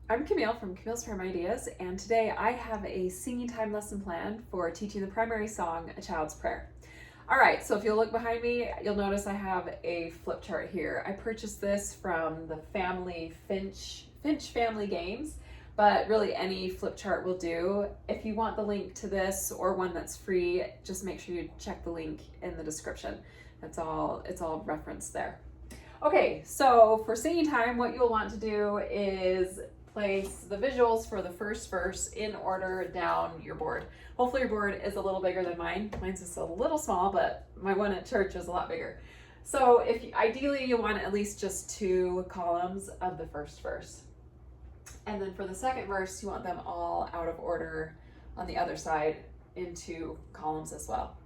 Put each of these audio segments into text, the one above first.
I'm Camille from Camille's Farm Ideas, and today I have a singing time lesson planned for teaching the primary song, A Child's Prayer. All right, so if you'll look behind me, you'll notice I have a flip chart here. I purchased this from the family Finch Family Games, but really any flip chart will do. If you want the link to this or one that's free, just make sure you check the link in the description. It's all referenced there. Okay, so for singing time, what you'll want to do is place the visuals for the first verse in order down your board. Hopefully your board is a little bigger than mine. Mine's just a little small, but my one at church is a lot bigger. So ideally you want at least just 2 columns of the first verse. And then for the second verse, you want them all out of order on the other side in 2 columns as well.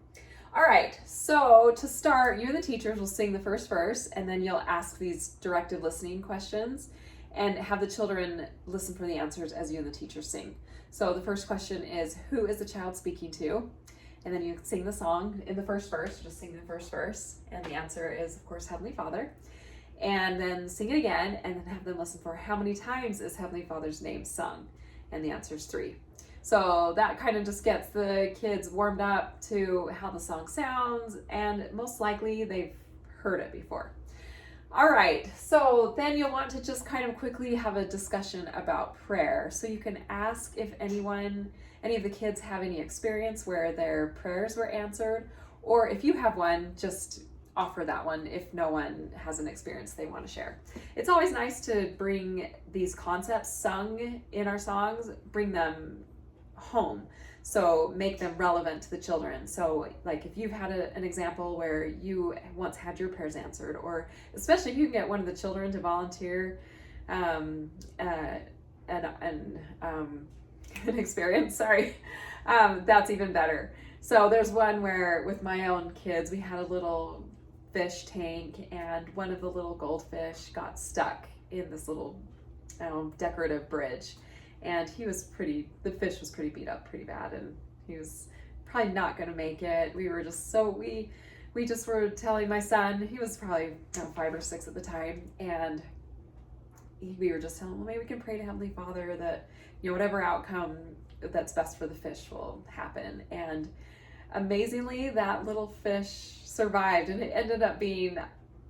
All right, so to start, you and the teachers will sing the first verse, and then you'll ask these directed listening questions and have the children listen for the answers as you and the teachers sing. So the first question is, who is the child speaking to? And then you sing the song in the first verse, just sing the first verse, and the answer is, of course, Heavenly Father. And then sing it again, and then have them listen for how many times is Heavenly Father's name sung, and the answer is 3. So that kind of just gets the kids warmed up to how the song sounds, and most likely they've heard it before. All right, so then you'll want to just kind of quickly have a discussion about prayer. So you can ask if any of the kids have any experience where their prayers were answered, or if you have one, just offer that one if no one has an experience they want to share. It's always nice to bring these concepts sung in our songs, bring them home, so make them relevant to the children. So like if you've had an example where you once had your prayers answered, or especially if you can get one of the children to volunteer an experience, that's even better. So there's one where with my own kids, we had a little fish tank, and one of the little goldfish got stuck in this little decorative bridge. And the fish was pretty beat up pretty bad, and he was probably not going to make it. We were just we just were telling my son, he was probably 5 or 6 at the time, and we were just telling him, well, maybe we can pray to Heavenly Father that, whatever outcome that's best for the fish will happen. And amazingly, that little fish survived, and it ended up being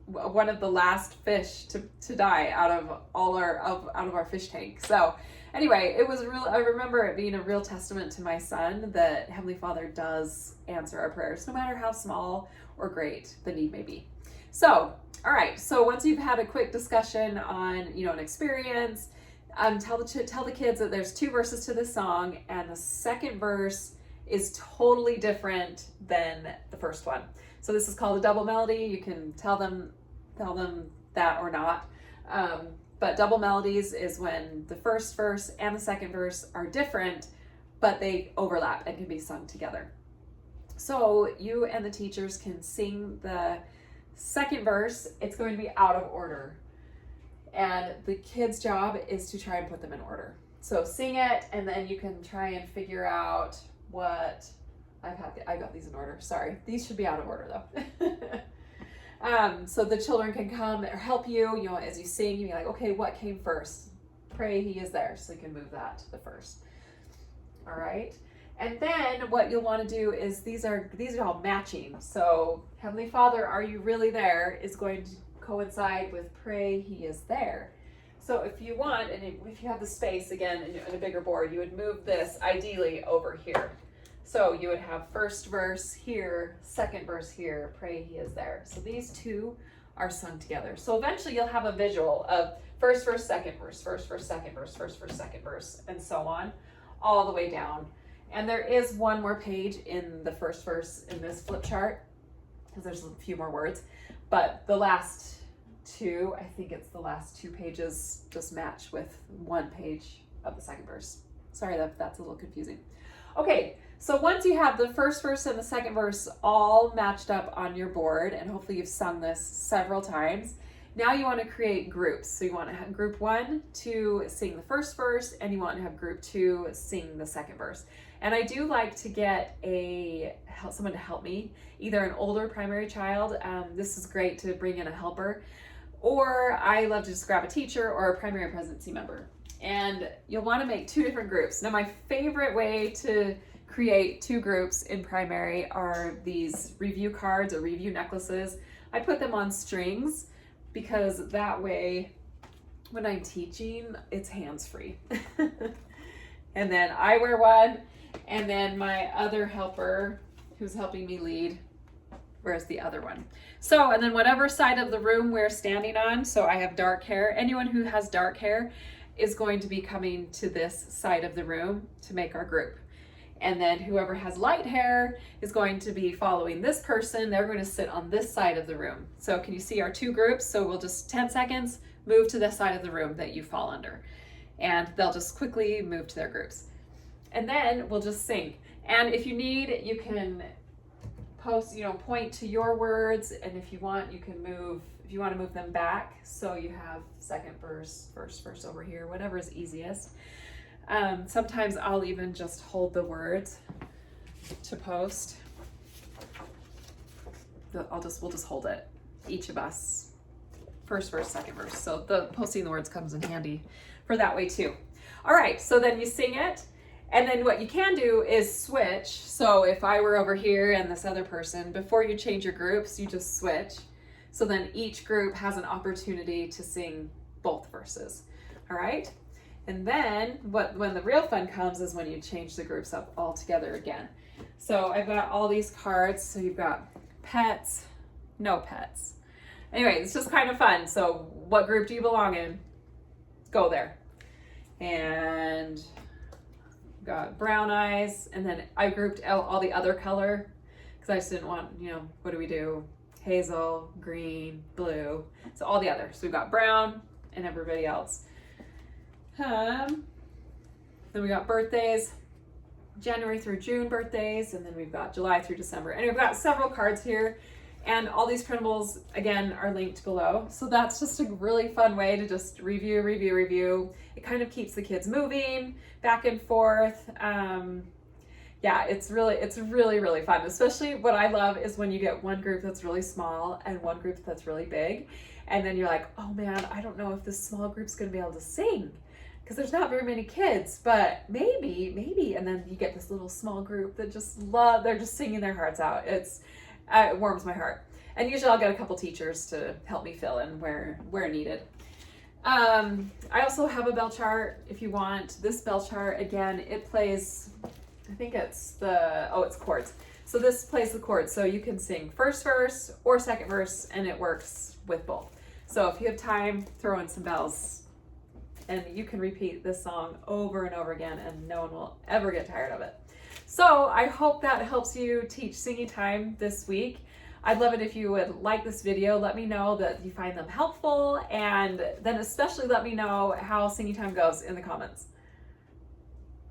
one of the last fish to die out of our fish tank. So anyway, I remember it being a real testament to my son that Heavenly Father does answer our prayers, no matter how small or great the need may be. So, all right, so once you've had a quick discussion on, an experience, tell the kids that there's 2 verses to this song, and the second verse is totally different than the first one. So this is called a double melody. You can tell them that or not. But double melodies is when the first verse and the second verse are different, but they overlap and can be sung together. So you and the teachers can sing the second verse. It's going to be out of order, and the kids' job is to try and put them in order. So sing it, and then you can try and figure out what I got these in order. Sorry, these should be out of order though. So the children can come or help you, as you sing, you're like, okay, what came first? Pray He is there. So you can move that to the first. All right. And then what you'll want to do is these are all matching. So Heavenly Father, are you really there is going to coincide with pray He is there. So if you want, and if you have the space again in a bigger board, you would move this ideally over here. So you would have first verse here, second verse here, pray He is there. So these 2 are sung together. So eventually you'll have a visual of first verse, second verse, first verse, second verse, first verse, second verse, and so on, all the way down. And there is one more page in the first verse in this flip chart, because there's a few more words, but the last 2, I think it's the last 2 pages just match with 1 page of the second verse. Sorry that's a little confusing. Okay, so once you have the first verse and the second verse all matched up on your board, and hopefully you've sung this several times, now you want to create groups. So you want to have group 1 to sing the first verse, and you want to have group 2 sing the second verse. And I do like to get someone to help me, either an older primary child. This is great to bring in a helper, or I love to just grab a teacher or a primary presidency member. And you'll want to make 2 different groups. Now, my favorite way to create 2 groups in primary are these review cards or review necklaces. I put them on strings because that way when I'm teaching, it's hands-free. And then I wear one, and then my other helper who's helping me lead wears the other one. So, and then whatever side of the room we're standing on, so I have dark hair, anyone who has dark hair is going to be coming to this side of the room to make our group. And then whoever has light hair is going to be following this person. They're going to sit on this side of the room. So can you see our 2 groups? So we'll just 10 seconds, move to the side of the room that you fall under. And they'll just quickly move to their groups. And then we'll just sing. And if you need, you can post, point to your words. And if you want, you can move, if you want to move them back. So you have second verse, first verse over here, whatever is easiest. Sometimes I'll even just hold the words to post. We'll just hold it, each of us, first verse, second verse. So the posting the words comes in handy for that way too. All right, so then you sing it, and then what you can do is switch. So if I were over here and this other person, before you change your groups, you just switch. So then each group has an opportunity to sing both verses. All right. And then when the real fun comes is when you change the groups up all together again. So I've got all these cards. So you've got pets, no pets. Anyway, it's just kind of fun. So what group do you belong in? Go there. And got brown eyes. And then I grouped all the other color because I just didn't want, what do we do? Hazel, green, blue. So all the others. So we've got brown and everybody else. Then we got birthdays, January through June birthdays, and then we've got July through December. And we've got several cards here, and all these printables, again, are linked below. So that's just a really fun way to just review. It kind of keeps the kids moving back and forth. Yeah, it's really fun. Especially what I love is when you get one group that's really small and one group that's really big. And then you're like, oh man, I don't know if this small group's gonna be able to sing, because there's not very many kids, but maybe, and then you get this little small group that they're just singing their hearts out. It warms my heart. And usually I'll get a couple teachers to help me fill in where needed. I also have a bell chart if you want. This bell chart, again, it plays, I think it's it's chords. So this plays the chords, so you can sing first verse or second verse, and it works with both. So if you have time, throw in some bells. And you can repeat this song over and over again, and no one will ever get tired of it. So I hope that helps you teach singing time this week. I'd love it if you would like this video. Let me know that you find them helpful, and then especially let me know how singing time goes in the comments.